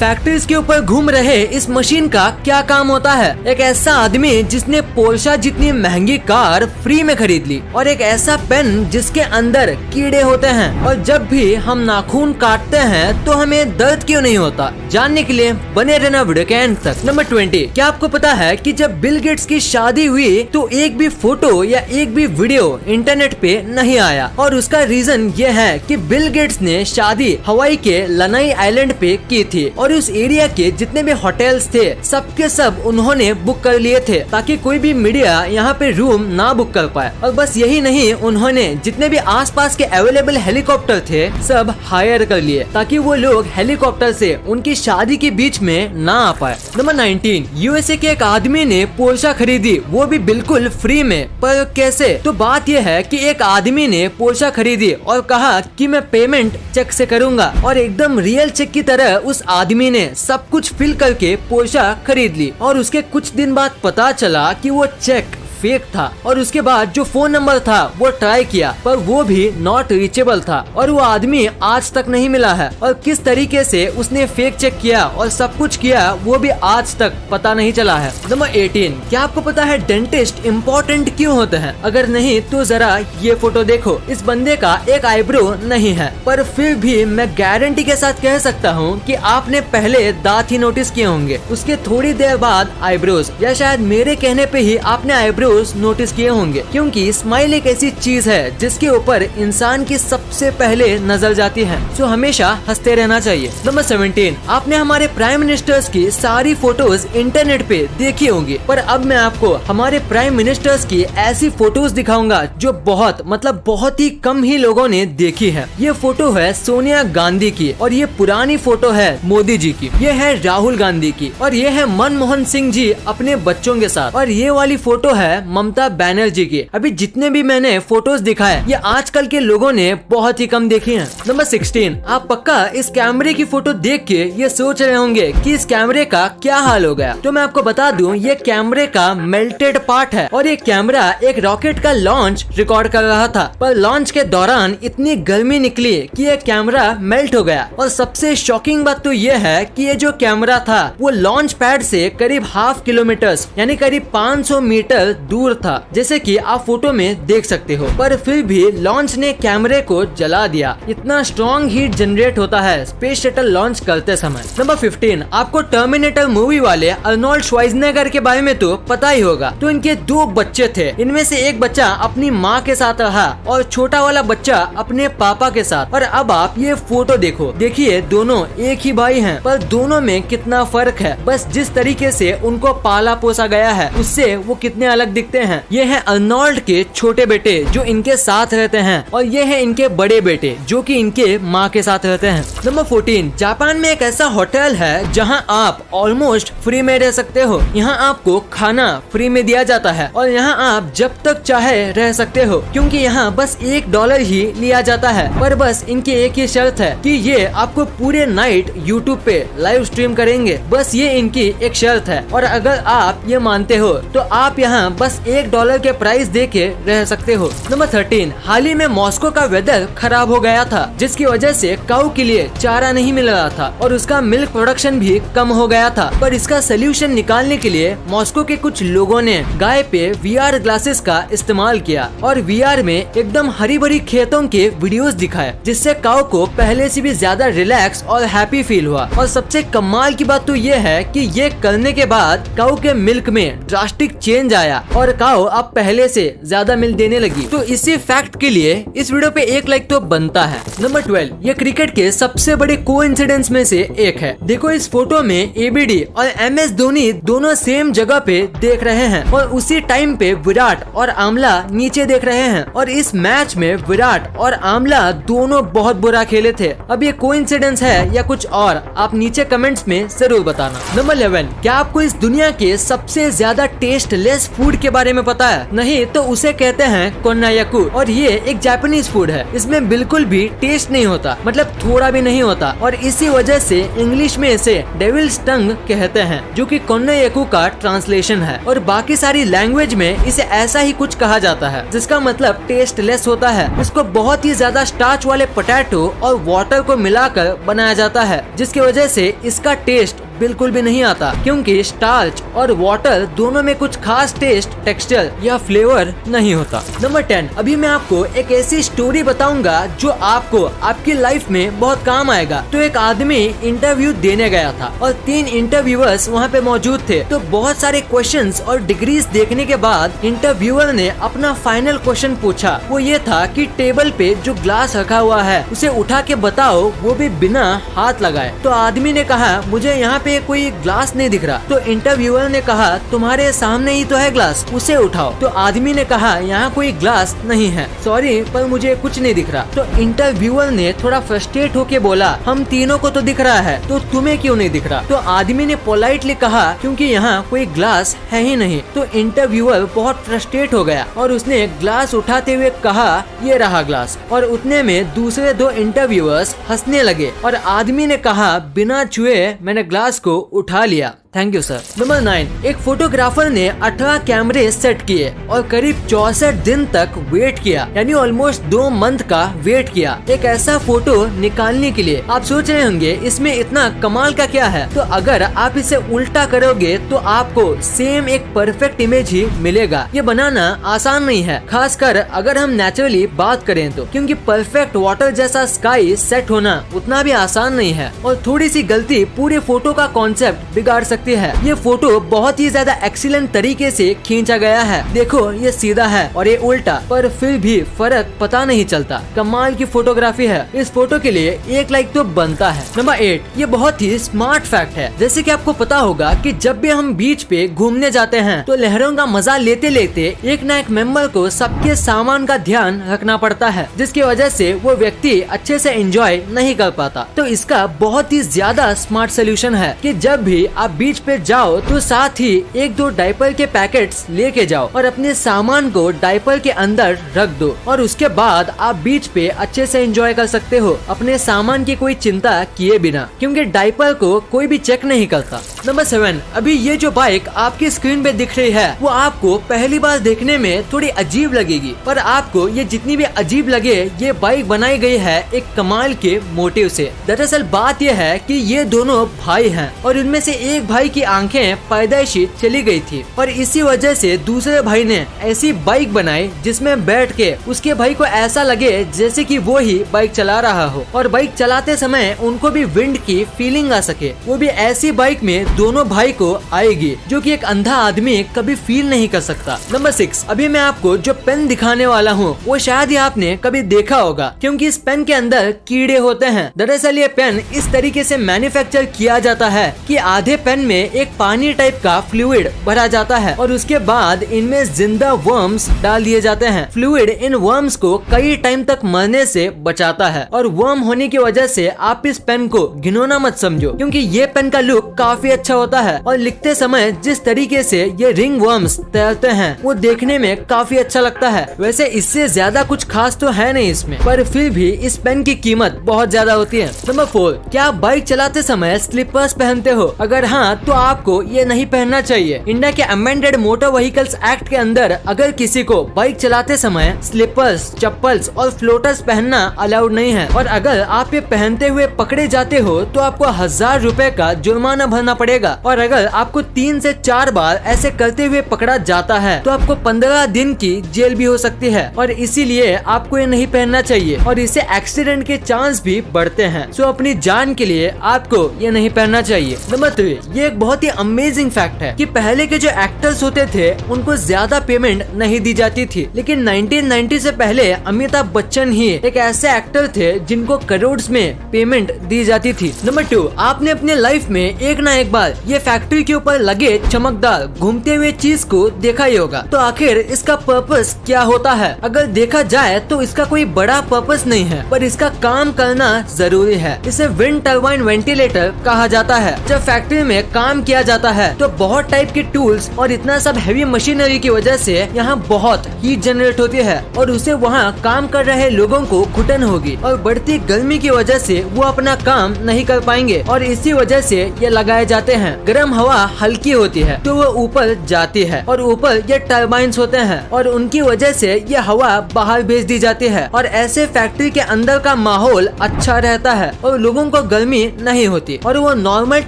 Factories के ऊपर घूम रहे इस मशीन का क्या काम होता है? एक ऐसा आदमी जिसने पोर्शा जितनी महंगी कार फ्री में खरीद ली, और एक ऐसा पेन जिसके अंदर कीड़े होते हैं, और जब भी हम नाखून काटते हैं तो हमें दर्द क्यों नहीं होता? जानने के लिए बने रहना वीडियो के एंड तक। नंबर 20, क्या आपको पता है कि जब बिल गेट्स की शादी हुई तो एक भी फोटो या एक भी वीडियो इंटरनेट पे नहीं आया, और उसका रीजन ये है कि बिल गेट्स ने शादी हवाई के लनाई आइलैंड पे की थी, और उस एरिया के जितने भी होटल्स थे सबके सब उन्होंने बुक कर लिए थे ताकि कोई भी मीडिया यहाँ पे रूम ना बुक कर पाए। और बस यही नहीं, उन्होंने जितने भी आसपास के अवेलेबल हेलीकॉप्टर थे सब हायर कर लिए ताकि वो लोग हेलीकॉप्टर से उनकी शादी के बीच में ना आ पाए। नंबर 19, यूएसए के एक आदमी ने पोर्शा खरीदी, वो भी बिल्कुल फ्री में। पर कैसे? तो बात यह है कि एक आदमी ने पोर्शा खरीदी और कहा कि मैं पेमेंट चेक से करूंगा, और एकदम रियल चेक की तरह उस आदमी ने सब कुछ फिल करके पोर्शा खरीद ली। और उसके कुछ दिन बाद पता चला कि वो चेक फेक था, और उसके बाद जो फोन नंबर था वो ट्राई किया पर वो भी नॉट रीचेबल था, और वो आदमी आज तक नहीं मिला है। और किस तरीके से उसने फेक चेक किया और सब कुछ किया वो भी आज तक पता नहीं चला है। नंबर 18, क्या आपको पता है डेंटिस्ट इम्पोर्टेंट क्यों होते हैं? अगर नहीं तो जरा ये फोटो देखो। इस बंदे का एक आईब्रो नहीं है, पर फिर भी मैं गारंटी के साथ कह सकता हूँ कि आपने पहले दांत ही नोटिस किए होंगे, उसके थोड़ी देर बाद आईब्रोज, या शायद मेरे कहने पे ही आपने आईब्रो नोटिस किए होंगे, क्योंकि स्माइल एक ऐसी चीज है जिसके ऊपर इंसान की सबसे पहले नजर जाती है, सो हमेशा हंसते रहना चाहिए। नंबर 17, आपने हमारे प्राइम मिनिस्टर्स की सारी फोटोज इंटरनेट पे देखी होंगी, पर अब मैं आपको हमारे प्राइम मिनिस्टर्स की ऐसी फोटोज दिखाऊंगा जो बहुत ही कम ही लोगों ने देखी है। ये फोटो है सोनिया गांधी की, और ये पुरानी फोटो है मोदी जी की, ये है राहुल गांधी की, और ये है मनमोहन सिंह जी अपने बच्चों के साथ, और ये वाली फोटो है ममता बनर्जी की। अभी जितने भी मैंने फोटोज दिखाए ये आजकल के लोगों ने बहुत ही कम देखी हैं। नंबर 16, आप पक्का इस कैमरे की फोटो देख के ये सोच रहे होंगे कि इस कैमरे का क्या हाल हो गया। तो मैं आपको बता दूं, ये कैमरे का मेल्टेड पार्ट है, और ये कैमरा एक रॉकेट का लॉन्च रिकॉर्ड कर रहा था, पर लॉन्च के दौरान इतनी गर्मी निकली कि ये कैमरा मेल्ट हो गया। और सबसे शॉकिंग बात तो ये है कि ये जो कैमरा था वो लॉन्च पैड से करीब ½ किलोमीटर यानी करीब 500 मीटर दूर था, जैसे कि आप फोटो में देख सकते हो, पर फिर भी लॉन्च ने कैमरे को जला दिया। इतना स्ट्रॉन्ग हीट जनरेट होता है स्पेस शटल लॉन्च करते समय। नंबर 15, आपको टर्मिनेटर मूवी वाले अर्नोल्ड श्वार्ज़नेगर के बारे में तो पता ही होगा। तो इनके 2 बच्चे थे, इनमें से एक बच्चा अपनी माँ के साथ रहा और छोटा वाला बच्चा अपने पापा के साथ। और अब आप ये फोटो देखो, देखिए दोनों एक ही भाई हैं, पर दोनों में कितना फर्क है। बस जिस तरीके से उनको पाला पोसा गया है उससे वो कितने अलग दिखते हैं। ये है अर्नोल्ड के छोटे बेटे जो इनके साथ रहते हैं, और ये है इनके बड़े बेटे जो कि इनके माँ के साथ रहते हैं। नंबर 14, जापान में एक ऐसा होटल है जहाँ आप ऑलमोस्ट फ्री में रह सकते हो। यहाँ आपको खाना फ्री में दिया जाता है, और यहाँ आप जब तक चाहे रह सकते हो, क्योंकि यहाँ बस $1 ही लिया जाता है। पर बस इनकी एक ही शर्त है कि ये आपको पूरे नाइट YouTube पे लाइव स्ट्रीम करेंगे, बस ये इनकी एक शर्त है। और अगर आप ये मानते हो तो आप यहाँ बस $1 के प्राइस दे के रह सकते हो। नंबर 13, हाल ही में मॉस्को का वेदर खराब हो गया था, जिसकी वजह से काऊ के लिए चारा नहीं मिल रहा था, और उसका मिल्क प्रोडक्शन भी कम हो गया था। पर इसका सोल्यूशन निकालने के लिए मॉस्को के कुछ लोगों ने गाय पे VR ग्लासेस का इस्तेमाल किया, और VR में एकदम हरी भरी खेतों के वीडियोस दिखाए, जिससे काऊ को पहले से भी ज्यादा रिलैक्स और हैप्पी फील हुआ। और सबसे कमाल की बात तो ये है कि ये करने के बाद काऊ के मिल्क में ड्रास्टिक चेंज आया, और काऊ अब पहले से ज्यादा मिल्क देने लगी। तो इसी फैक्ट के लिए इस वीडियो पे 1 लाइक तो बनता है। नंबर 12, ये क्रिकेट के सबसे बड़े कोइंसिडेंस में से एक है। देखो इस फोटो में ABD और MS धोनी दोनों सेम जगह पे देख रहे हैं, और उसी टाइम पे विराट और आमला नीचे देख रहे हैं। और इस मैच में विराट और आमला दोनों बहुत बुरा खेले थे। अब ये कोइंसिडेंस है या कुछ और, आप नीचे कमेंट्स में जरूर बताना। नंबर 11, क्या आपको इस दुनिया के सबसे ज्यादा टेस्टलेस फूड के बारे में पता है? नहीं तो उसे कहते हैं कोन्नायाकू और ये एक जापानीज फूड है। इसमें बिल्कुल भी टेस्ट नहीं होता, मतलब थोड़ा भी नहीं होता, और इसी वजह से इंग्लिश में इसे डेविल्स टंग कहते हैं, जो कि कोन्नायाकू का ट्रांसलेशन है। और बाकी सारी लैंग्वेज में इसे ऐसा ही कुछ कहा जाता है, जिसका मतलब टेस्टलेस होता है। इसको बहुत ही ज्यादा स्टार्च वाले पोटैटो और वाटर को मिलाकर बनाया जाता है, जिसकी वजह से इसका टेस्ट बिल्कुल भी नहीं आता, क्योंकि स्टार्च और वाटर दोनों में कुछ खास टेस्ट, टेक्सचर या फ्लेवर नहीं होता। नंबर 10, अभी मैं आपको एक ऐसी स्टोरी बताऊंगा जो आपको आपकी लाइफ में बहुत काम आएगा। तो एक आदमी इंटरव्यू देने गया था और 3 इंटरव्यूअर्स वहाँ पे मौजूद थे। तो बहुत सारे क्वेश्चंस और डिग्रीज देखने के बाद इंटरव्यूअर ने अपना फाइनल क्वेश्चन पूछा। वो ये था कि टेबल पे जो ग्लास रखा हुआ है उसे उठा के बताओ, वो भी बिना हाथ लगाए। तो आदमी ने कहा मुझे यहाँ पे कोई ग्लास नहीं दिख रहा। तो इंटरव्यूअर ने कहा तुम्हारे सामने ही तो है ग्लास, उसे उठाओ। तो आदमी ने कहा यहाँ कोई ग्लास नहीं है, सॉरी पर मुझे कुछ नहीं दिख रहा। तो इंटरव्यूअर ने थोड़ा फ्रस्ट्रेट होके बोला हम तीनों को तो दिख रहा है, तो तुम्हें क्यों नहीं दिख रहा? तो आदमी ने पोलाइटली कहा क्योंकि यहाँ कोई ग्लास है ही नहीं। तो इंटरव्यूअर बहुत फ्रस्ट्रेट हो गया और उसने ग्लास उठाते हुए कहा ये रहा ग्लास। और उतने में दूसरे 2 इंटरव्यूअर्स हंसने लगे और आदमी ने कहा बिना छुए मैंने ग्लास को उठा लिया। Thank you sir. नंबर 9, एक फोटोग्राफर ने 18 कैमरे सेट किए और करीब 64 दिन तक वेट किया, यानी ऑलमोस्ट 2 मंथ का वेट किया एक ऐसा फोटो निकालने के लिए। आप सोच रहे होंगे इसमें इतना कमाल का क्या है? तो अगर आप इसे उल्टा करोगे तो आपको सेम एक परफेक्ट इमेज ही मिलेगा। ये बनाना आसान नहीं है, खासकर अगर हम नेचुरली बात करें तो, क्योंकि परफेक्ट वाटर जैसा स्काई सेट होना उतना भी आसान नहीं है और थोड़ी सी गलती पूरे फोटो का कॉन्सेप्ट बिगाड़ सकती है। ये फोटो बहुत ही ज्यादा एक्सीलेंट तरीके से खींचा गया है। देखो ये सीधा है और ये उल्टा, पर फिर भी फर्क पता नहीं चलता। कमाल की फोटोग्राफी है। इस फोटो के लिए 1 लाइक तो बनता है। नंबर 8, ये बहुत ही स्मार्ट फैक्ट है। जैसे कि आपको पता होगा कि जब भी हम बीच पे घूमने जाते हैं तो लहरों का मजा लेते लेते एक न एक मेंबर को सबके सामान का ध्यान रखना पड़ता है, जिसकी वजह से वो व्यक्ति अच्छे से एंजॉय नहीं कर पाता। तो इसका बहुत ही ज्यादा स्मार्ट सोल्यूशन है कि जब भी आप बीच पे जाओ तो साथ ही 1-2 डायपर के पैकेट्स लेके जाओ और अपने सामान को डायपर के अंदर रख दो और उसके बाद आप बीच पे अच्छे से एंजॉय कर सकते हो अपने सामान की कोई चिंता किए बिना, क्योंकि डायपर को कोई भी चेक नहीं करता। नंबर 7, अभी ये जो बाइक आपकी स्क्रीन पे दिख रही है वो आपको पहली बार देखने में थोड़ी अजीब लगेगी, पर आपको ये जितनी भी अजीब लगे ये बाइक बनाई गई है एक कमाल के मोटिव से। दरअसल बात यह है कि ये दोनों भाई हैं और इनमें से एक भाई की आंखें पैदाइशी चली गई थी और इसी वजह से दूसरे भाई ने ऐसी बाइक बनाई जिसमें बैठ के उसके भाई को ऐसा लगे जैसे कि वो ही बाइक चला रहा हो और बाइक चलाते समय उनको भी विंड की फीलिंग आ सके। वो भी ऐसी बाइक में दोनों भाई को आएगी जो कि एक अंधा आदमी कभी फील नहीं कर सकता। नंबर 6, अभी मैं आपको जो पेन दिखाने वाला हूँ वो शायद ही आपने कभी देखा होगा, क्योंकि इस पेन के अंदर कीड़े होते हैं। दरअसल ये पेन इस तरीके से मैन्युफैक्चर किया जाता है कि आधे पेन में एक पानी टाइप का फ्लूइड भरा जाता है और उसके बाद इनमें जिंदा वर्म्स डाल दिए जाते हैं। फ्लूइड इन वर्म्स को कई टाइम तक मरने से बचाता है और वर्म होने की वजह से आप इस पेन को घिनौना मत समझो, क्योंकि ये पेन का लुक काफी अच्छा होता है और लिखते समय जिस तरीके से ये रिंग वर्म्स तैरते हैं वो देखने में काफी अच्छा लगता है। वैसे इससे ज्यादा कुछ खास तो है नहीं इसमें, पर फिर भी इस पेन की कीमत बहुत ज्यादा होती है। नंबर 4, क्या आप बाइक चलाते समय स्लीपर्स पहनते हो? अगर हाँ तो आपको ये नहीं पहनना चाहिए। इंडिया के अमेंडेड मोटर व्हीकल्स एक्ट के अंदर अगर किसी को बाइक चलाते समय स्लीपर्स, चप्पल्स और फ्लोटर्स पहनना अलाउड नहीं है और अगर आप ये पहनते हुए पकड़े जाते हो तो आपको 1000 रुपए का जुर्माना भरना पड़ेगा और अगर आपको 3 से 4 बार ऐसे करते हुए पकड़ा जाता है तो आपको 15 दिन की जेल भी हो सकती है और इसीलिए आपको ये नहीं पहनना चाहिए और इससे एक्सीडेंट के चांस भी बढ़ते हैं। सो अपनी जान के लिए आपको ये नहीं पहनना चाहिए। नंबर 3, ये एक बहुत ही अमेजिंग फैक्ट है कि पहले के जो एक्टर्स होते थे उनको ज्यादा पेमेंट नहीं दी जाती थी, लेकिन 1990 से पहले अमिताभ बच्चन ही एक ऐसे एक्टर थे जिनको करोड़ में पेमेंट दी जाती थी। नंबर 2, आपने अपने लाइफ में एक ना एक बार ये फैक्ट्री के ऊपर लगे चमकदार घूमते हुए चीज को देखा ही होगा। तो आखिर इसका पर्पस क्या होता है? अगर देखा जाए तो इसका कोई बड़ा पर्पस नहीं है, पर इसका काम करना जरूरी है। इसे विंड टर्बाइन वेंटिलेटर कहा जाता है। जब फैक्ट्री में काम किया जाता है। तो बहुत टाइप के टूल्स और इतना सब हैवी मशीनरी की वजह से यहाँ बहुत हीट जनरेट होती है और उसे वहाँ काम कर रहे लोगों को घुटन होगी और बढ़ती गर्मी की वजह से वो अपना काम नहीं कर पाएंगे और इसी वजह से ये लगाए जाते हैं। गर्म हवा हल्की होती है तो वो ऊपर जाती है और ऊपर ये टर्बाइंस होते हैं और उनकी वजह से ये हवा बाहर भेज दी जाती है और ऐसे फैक्ट्री के अंदर का माहौल अच्छा रहता है और लोगों को गर्मी नहीं होती और वो नॉर्मल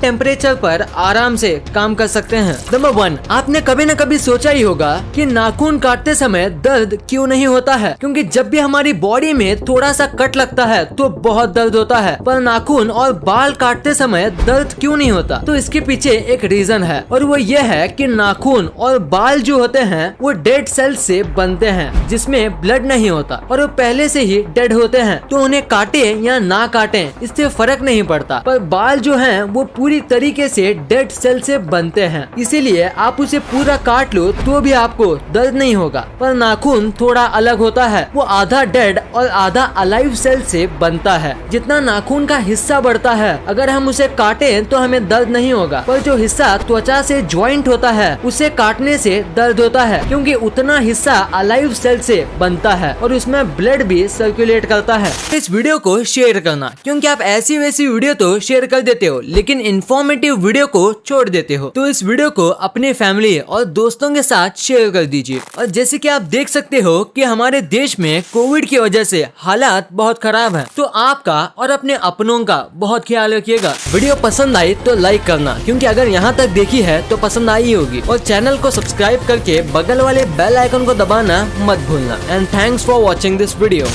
टेम्परेचर पर आराम से काम कर सकते हैं। नंबर 1, आपने कभी न कभी सोचा ही होगा कि नाखून काटते समय दर्द क्यों नहीं होता है, क्योंकि जब भी हमारी बॉडी में थोड़ा सा कट लगता है तो बहुत दर्द होता है, पर नाखून और बाल काटते समय दर्द क्यों नहीं होता? तो इसके पीछे एक रीजन है और वो ये है कि नाखून और बाल जो होते हैं वो डेड सेल्स से बनते हैं जिसमें ब्लड नहीं होता और वो पहले से ही डेड होते हैं, तो उन्हें काटे या ना काटे इससे फर्क नहीं पड़ता। पर बाल जो हैं वो पूरी तरीके से डेड सेल से बनते हैं, इसीलिए आप उसे पूरा काट लो तो भी आपको दर्द नहीं होगा। पर नाखून थोड़ा अलग होता है, वो आधा डेड और आधा अलाइव सेल से बनता है। जितना नाखून का हिस्सा बढ़ता है अगर हम उसे काटे तो हमें दर्द नहीं होगा, पर जो हिस्सा त्वचा से ज्वाइंट होता है उसे काटने से दर्द होता है, क्योंकि उतना हिस्सा अलाइव सेल से बनता है और उसमें ब्लड भी सर्कुलेट करता है। इस वीडियो को शेयर करना, क्योंकि आप ऐसी वैसी वीडियो तो शेयर कर देते हो लेकिन इंफॉर्मेटिव वीडियो को छोड़ देते हो। तो इस वीडियो को अपने फैमिली और दोस्तों के साथ शेयर कर दीजिए। और जैसे कि आप देख सकते हो कि हमारे देश में कोविड की वजह से हालात बहुत खराब है, तो आपका और अपने अपनों का बहुत ख्याल रखिएगा। वीडियो पसंद आई तो लाइक करना, क्योंकि अगर यहाँ तक देखी है तो पसंद आई होगी, और चैनल को सब्सक्राइब करके बगल वाले बेल आइकन को दबाना मत भूलना। And thanks for watching this video.